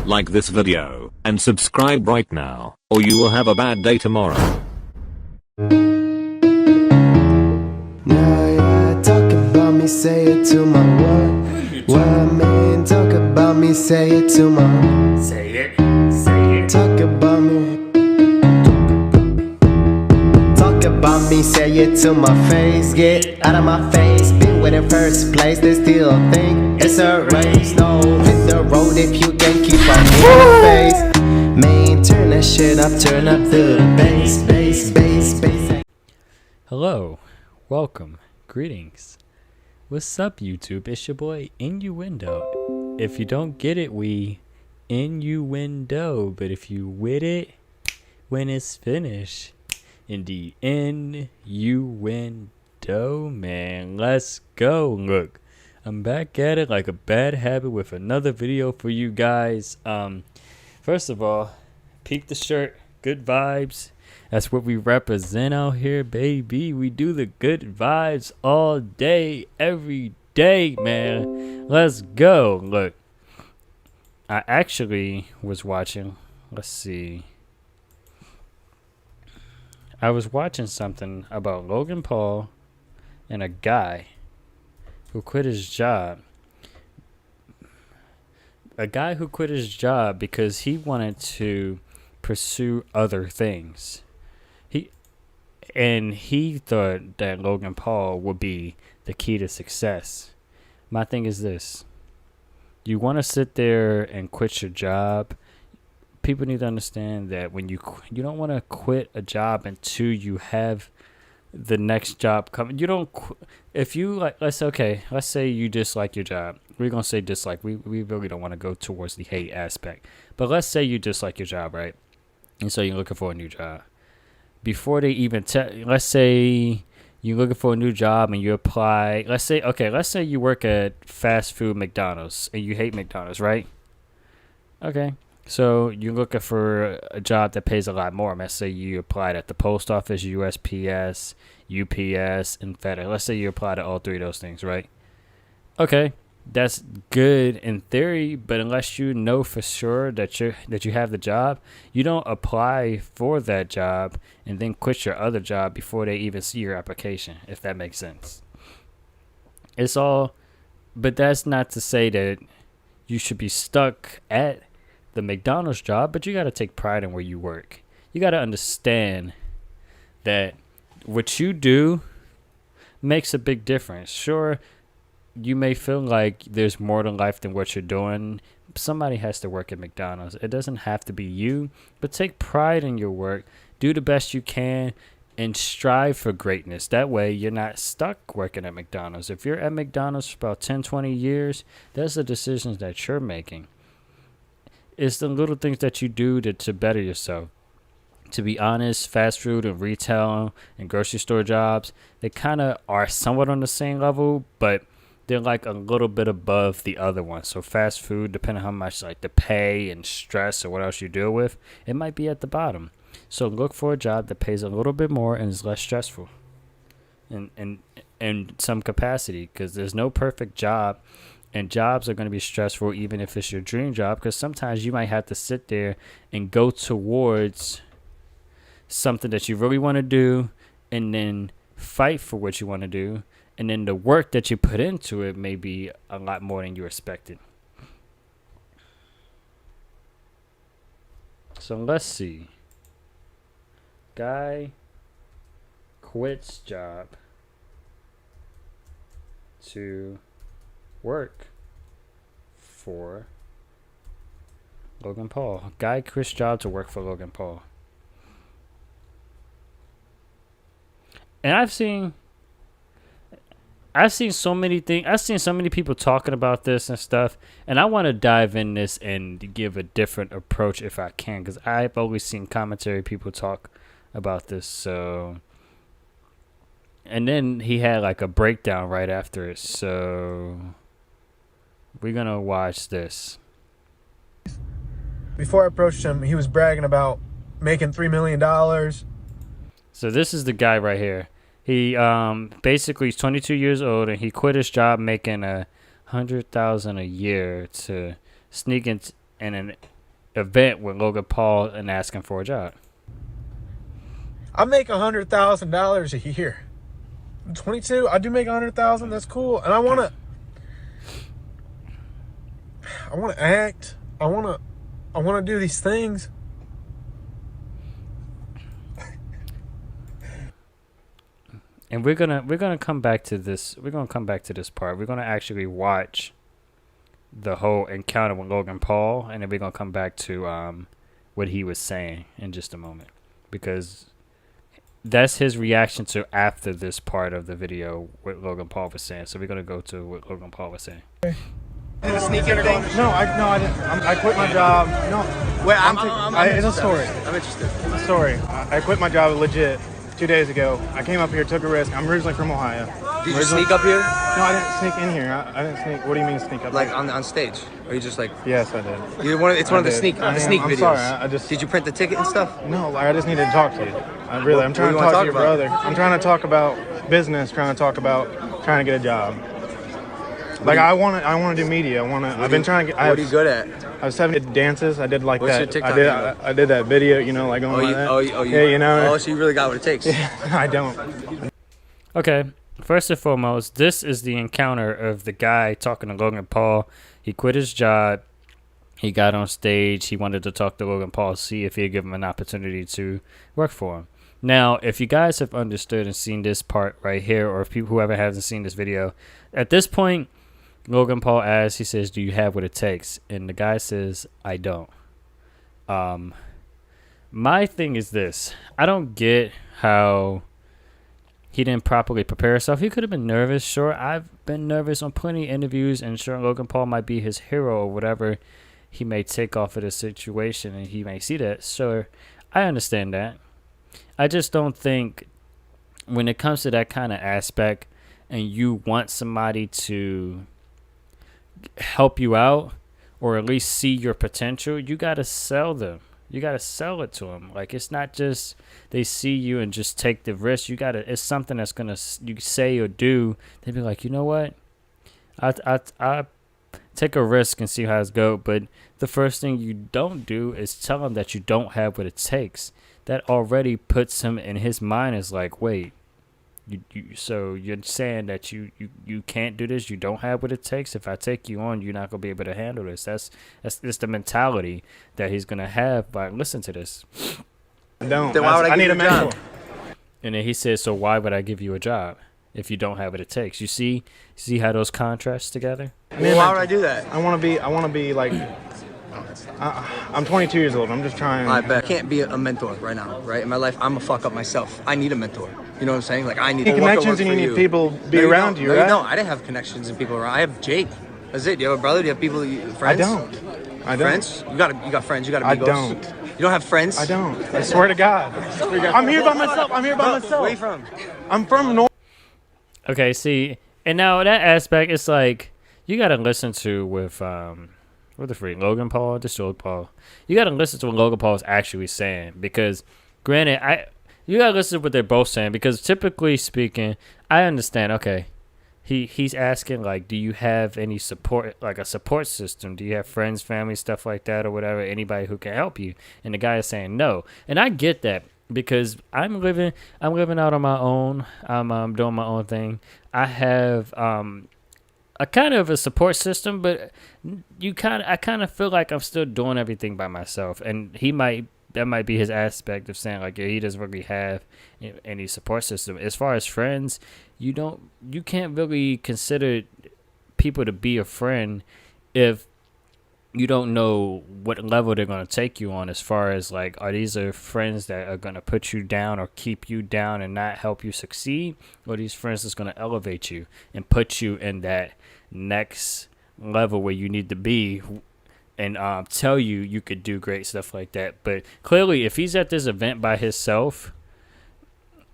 Like this video and subscribe right now, or you will have a bad day tomorrow. Yeah, talk about me, say it to my what I mean, talk about me, say it to my Say it. talk about me. Talk about me, say it to my face. Get out of my face. Been with in first place, they still think it's a race. No, hit the road if you can keep up in the face. Man, turn that shit up, turn up the bass. Hello, welcome, greetings. What's up, YouTube? It's your boy Innuendo. If you don't get it, we innuendo. But if you with it, when it's finished, indeed, innuendo, man. Let's go. Look, I'm back at it like a bad habit with another video for you guys. First of all, peep the shirt, good vibes. That's what we represent out here, baby. We do the good vibes all day, every day, man. Let's go. Look, I actually was watching, let's see. I was watching something about Logan Paul and a guy who quit his job. A guy who quit his job because he wanted to pursue other things. He thought that Logan Paul would be the key to success. My thing is this. You want to sit there and quit your job. People need to understand that when you don't want to quit a job until you have the next job coming. You don't if you like, let's say you dislike your job. We're going to say dislike. We really don't want to go towards the hate aspect. But let's say you dislike your job, right? And so you're looking for a new job. Before they even let's say you're looking for a new job and you apply. Let's say you work at fast food McDonald's and you hate McDonald's, right? Okay. So you're looking for a job that pays a lot more. Let's say you applied at the post office, USPS, UPS, and FedEx. Let's say you applied to all three of those things, right? Okay. That's good in theory, but unless you know for sure that you have the job, you don't apply for that job and then quit your other job before they even see your application, if that makes sense. But that's not to say that you should be stuck at the McDonald's job, but you got to take pride in where you work. You got to understand that what you do makes a big difference. Sure, you may feel like there's more to life than what you're doing. Somebody has to work at McDonald's. It doesn't have to be you, but take pride in your work. Do the best you can and strive for greatness. That way you're not stuck working at McDonald's. If you're at McDonald's for about 10, 20 years, that's the decisions that you're making. It's the little things that you do to better yourself. To be honest, fast food and retail and grocery store jobs, they kind of are somewhat on the same level, but they're like a little bit above the other one. So fast food, depending on how much like the pay and stress or what else you deal with, it might be at the bottom. So look for a job that pays a little bit more and is less stressful in some capacity, because there's no perfect job, and jobs are going to be stressful even if it's your dream job, because sometimes you might have to sit there and go towards something that you really want to do and then fight for what you want to do. And then the work that you put into it may be a lot more than you expected. So let's see. Guy quits job to work for Logan Paul. Guy quits job to work for Logan Paul. And I've seen so many things. I've seen so many people talking about this and stuff, and I want to dive in this and give a different approach if I can, because I've always seen commentary people talk about this. So, and then he had like a breakdown right after it. So we're gonna watch this. Before I approached him, he was bragging about making $3 million. So this is the guy right here. He basically is 22 years old, and he quit his job making $100,000 a year to sneak in event with Logan Paul and asking for a job. I make $100,000 a year. I'm 22. I do make $100,000. That's cool. And I wanna act. I wanna do these things. And we're gonna come back to this. We're gonna come back to this part. We're gonna actually watch the whole encounter with Logan Paul, and then we're gonna come back to what he was saying in just a moment, because that's his reaction to after this part of the video what Logan Paul was saying. So we're gonna go to what Logan Paul was saying. Sneaking thing? No, I didn't. I quit my job. No. Wait, It's a story. I'm interested. It's a story. I quit my job legit 2 days ago. I came up here, took a risk. I'm originally from Ohio. Did you sneak up here? No, I didn't sneak in here. I didn't sneak. What do you mean sneak up? Like here? on stage? Or you just like? Yes, I did. It's one of the did. sneak I'm videos. sorry. I just. Did you print the ticket and stuff? No, I just needed to talk to you. I'm trying to what do you wanna talk to your talk about? brother. I'm trying to talk about business. Trying to talk about trying to get a job. Like I want to do media. I've been trying to get. What are you good at? I was 7 dances. I did like What's that. your TikTok I did. handle? I did that video. You know, like going like that. Yeah, you know. Oh, so you really got what it takes. I don't. Okay, first and foremost, this is the encounter of the guy talking to Logan Paul. He quit his job. He got on stage. He wanted to talk to Logan Paul, see if he'd give him an opportunity to work for him. Now, if you guys have understood and seen this part right here, or if whoever hasn't seen this video, at this point, Logan Paul asks, he says, "Do you have what it takes?" And the guy says, "I don't." My thing is this. I don't get how he didn't properly prepare himself. He could have been nervous. Sure, I've been nervous on plenty of interviews, and sure, Logan Paul might be his hero or whatever he may take off of the situation, and he may see that. Sure, I understand that. I just don't think when it comes to that kind of aspect and you want somebody to help you out or at least see your potential, you got to sell them. You got to sell it to them. Like, it's not just they see you and just take the risk. You got to, it's something that's going to, you say or do. They'd be like, you know what? I take a risk and see how it's go. But the first thing you don't do is tell him that you don't have what it takes. That already puts him in his mind as like, wait, so you're saying that you can't do this, you don't have what it takes. If I take you on, you're not gonna be able to handle this. That's the mentality that he's gonna have by listening to this. I don't. Then why would I need a mentor. job? And then he says, so why would I give you a job if you don't have what it takes? You see how those contrast together? Well, why would I do that? I want to be like. I'm 22 years old. I'm just trying. I bet I can't be a mentor right now, right? In my life, I'm a fuck up myself. I need a mentor. You know what I'm saying? Like, I need connections and you need people be around you, right? No, I didn't have connections and people around. I have Jake. That's it. Do you have a brother? Do you have people? Friends? I don't. Friends? You got friends. You got amigos. I don't. You don't have friends? I don't. I swear to God. I'm here by myself. Where are you from? I'm from North. Okay, see, and now that aspect, it's like you gotta listen to with what the freak, Logan Paul, just Logan Paul. You gotta listen to what Logan Paul is actually saying, because granted, you gotta listen to what they're both saying, because typically speaking, I understand. Okay, he's asking like, do you have any support, like a support system? Do you have friends, family, stuff like that, or whatever? Anybody who can help you? And the guy is saying no, and I get that. Because I'm living out on my own. I'm doing my own thing. I have a kind of a support system, but I kind of feel like I'm still doing everything by myself. And that might be his aspect of saying like, yeah, he doesn't really have any support system. As far as friends, you can't really consider people to be a friend if you don't know what level they're going to take you on, as far as like, are these friends that are going to put you down or keep you down and not help you succeed, or these friends that's going to elevate you and put you in that next level where you need to be and tell you could do great stuff like that. But clearly, if he's at this event by himself,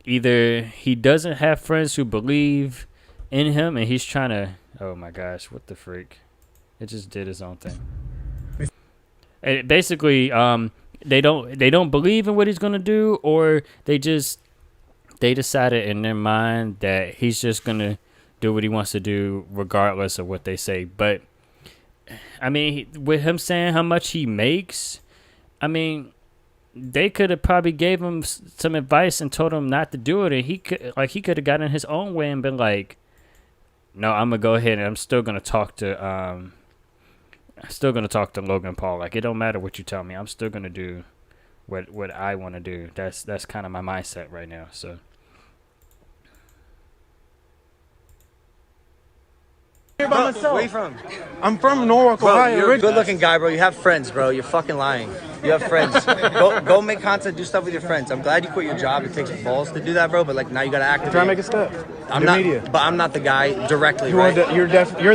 either he doesn't have friends who believe in him and he's trying to, oh my gosh, what the freak, it just did his own thing. And basically, they don't believe in what he's gonna do, or they decided in their mind that he's just gonna do what he wants to do regardless of what they say. But I mean, with him saying how much he makes, I mean, they could have probably gave him some advice and told him not to do it, and he could have gotten his own way and been like, no, I'm gonna go ahead and I'm still gonna talk to Logan Paul. Like, it don't matter what you tell me, I'm still gonna do what I want to do. That's kind of my mindset right now. So. Bro, where you from? I'm from Norwalk, Bro, Ohio. you're a originally. good-looking guy, bro. You have friends, bro. You're fucking lying. You have friends. Go make content, do stuff with your friends. I'm glad you quit your job. It takes balls to do that, bro. But like now you gotta act. Try to make a step. I'm Do not. media. But I'm not the guy directly, You right? are you're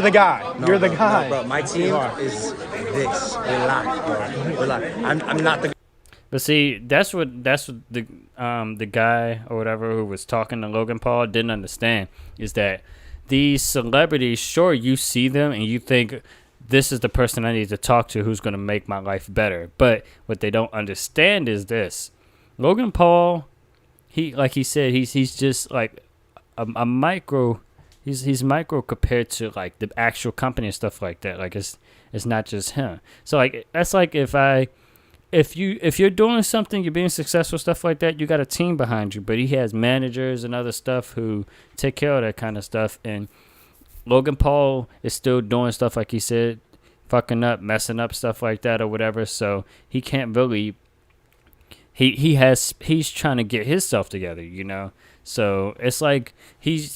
the guy. No, you're the bro, guy. no, bro. My team is this. Relax, bro. Relax. I'm not the. But see, that's what the guy or whatever who was talking to Logan Paul didn't understand, is that these celebrities, sure, you see them and you think this is the person I need to talk to who's going to make my life better. But what they don't understand is this: Logan Paul, like he said, he's just like a micro. He's micro compared to like the actual company and stuff like that. Like it's not just him. So like that's like if you're doing something, you're being successful, stuff like that, you got a team behind you. But he has managers and other stuff who take care of that kind of stuff. And Logan Paul is still doing stuff like he said, fucking up, messing up, stuff like that or whatever. So he can't really. He's trying to get himself together, you know. So it's like we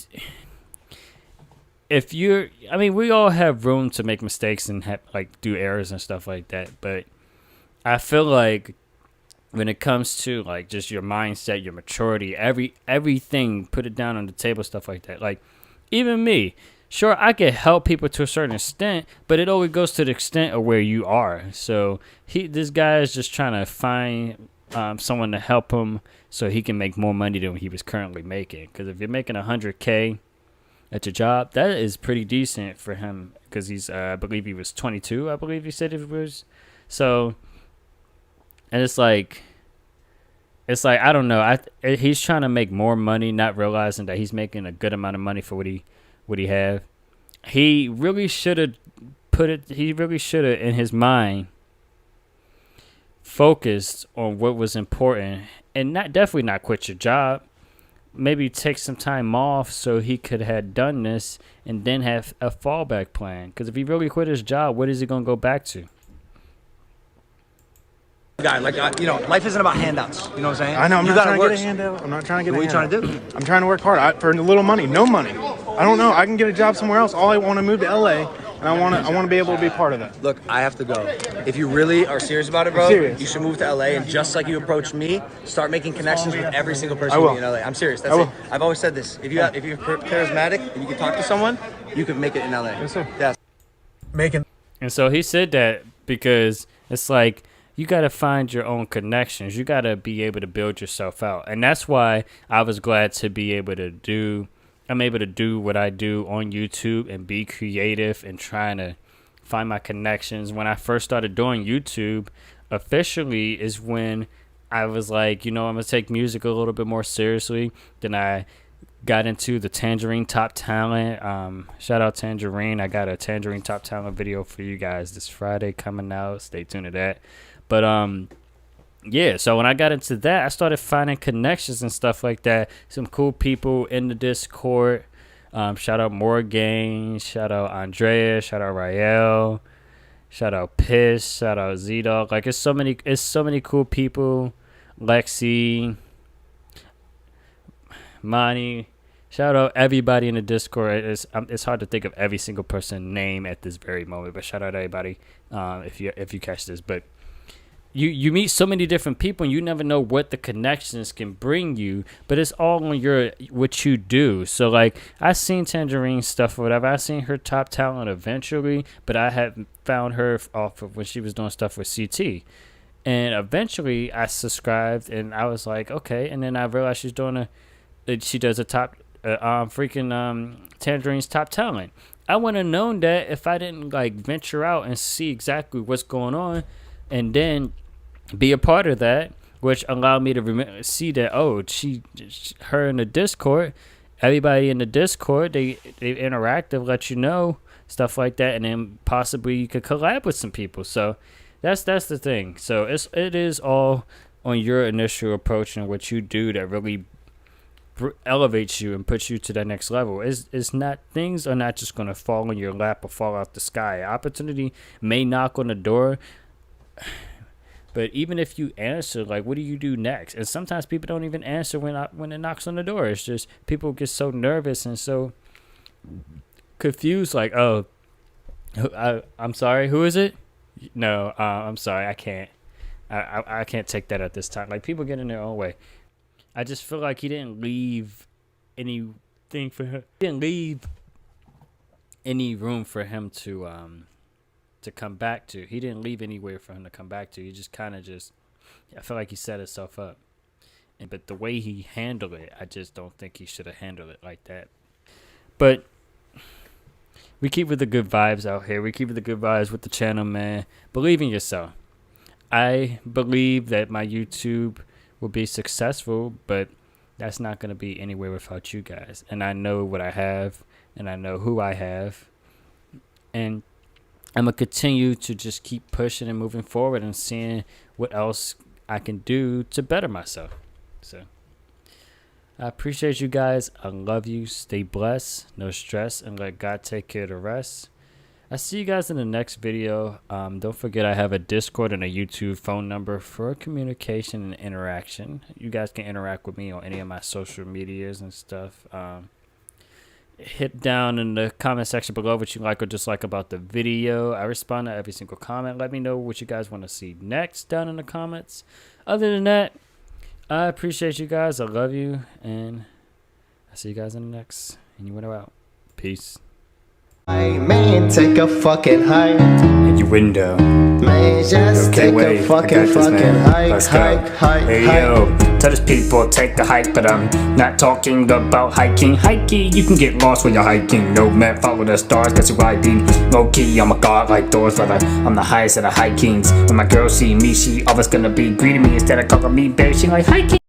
all have room to make mistakes and like do errors and stuff like that, but I feel like when it comes to like just your mindset, your maturity, everything, put it down on the table, stuff like that. Like even me, sure, I can help people to a certain extent, but it always goes to the extent of where you are. So this guy is just trying to find someone to help him so he can make more money than he was currently making. Because if you're making $100K at your job, that is pretty decent for him. Because he's, I believe he was 22. I believe he said it was. So. And it's like I don't know. He's trying to make more money, not realizing that he's making a good amount of money for what he have. He really should have in his mind focused on what was important, and definitely not quit your job. Maybe take some time off so he could have done this and then have a fallback plan. Because if he really quit his job, what is he gonna go back to? Guy, like life isn't about handouts. You know what I'm saying? I know. I'm You not gotta trying to work. get a handout. I'm not trying to get What a are you trying handout. to do? I'm trying to work hard for a little money. No money. I don't know. I can get a job somewhere else. All I want to move to LA, and I want to be able to be part of that. Look, I have to go. If you really are serious about it, bro, serious. you should move to LA and just like you approached me, start making connections with every single person I you will. meet in LA. I'm serious. That's I it. will. I've always said this. If you're charismatic and you can talk to someone, you can make it in LA. Yes, sir. Yes. Making. And so he said that because it's like you got to find your own connections. You got to be able to build yourself out. And that's why I was glad to be able to do what I do on YouTube and be creative and trying to find my connections. When I first started doing YouTube officially is when I was like, I'm going to take music a little bit more seriously. Then I got into the Tangerine Top Talent. Shout out Tangerine. I got a Tangerine Top Talent video for you guys this Friday coming out. Stay tuned to that. But yeah, so when I got into that, I started finding connections and stuff like that. Some cool people in the Discord. Shout out Morgan. Shout out Andrea. Shout out Rael. Shout out Piss. Shout out Z-Dog. Like it's so many cool people. Lexi. Monty. Shout out everybody in the Discord. It's hard to think of every single person name at this very moment, but shout out everybody if you catch this. But you meet so many different people and you never know what the connections can bring you, but it's all on what you do. So like I seen Tangerine stuff or whatever. I seen her Top Talent eventually, but I had found her off of when she was doing stuff with CT. And eventually I subscribed and I was like, okay. And then I realized she does a top Tangerine's Top Talent. I wouldn't have known that if I didn't like venture out and see exactly what's going on and then be a part of that, which allowed me to see that, her in the Discord, everybody in the Discord, they interactive, let you know, stuff like that, and then possibly you could collab with some people. So That's the thing. So it is all on your initial approach and what you do that really elevates you and puts you to that next level. It's not, things are not just gonna fall in your lap or fall out the sky. Opportunity may knock on the door, but even if you answer, like, what do you do next? And sometimes people don't even answer when it knocks on the door. It's just people get so nervous and so confused, like, oh, I'm sorry, who is it? No, I'm sorry, I can't. I can't take that at this time. Like, people get in their own way. I just feel like he didn't leave anything for him. He didn't leave any room for him to come back to. He didn't leave anywhere for him to come back to. He just kind of I feel like he set himself up. But the way he handled it, I just don't think he should have handled it like that. But we keep with the good vibes out here. We keep with the good vibes with the channel, man. Believe in yourself. I believe that my YouTube will be successful, but that's not going to be anywhere without you guys. And I know what I have, and I know who I have. And I'm going to continue to just keep pushing and moving forward and seeing what else I can do to better myself. So I appreciate you guys. I love you. Stay blessed. No stress. And let God take care of the rest. I see you guys in the next video. Don't forget I have a Discord and a YouTube phone number for communication and interaction. You guys can interact with me on any of my social medias and stuff. Hit down in the comment section below what you like or dislike about the video. I respond to every single comment. Let me know what you guys want to see next down in the comments. Other than that, I appreciate you guys. I love you. And I see you guys in the next. And you went out. Peace. Hey, man, take a fucking hike. Innuendo. Man, just Okay, take wait, a I fucking got this, man. hike, Let's go. hike. Hey yo, tell these people take the hike, but I'm not talking about hiking. Hiking, you can get lost when you're hiking. No man, follow the stars, that's who I be. Low key, I'm a god like Thor's brother. I'm the highest of the hikings. When my girl see me, she always gonna be greeting me instead of calling me bear. She like hiking.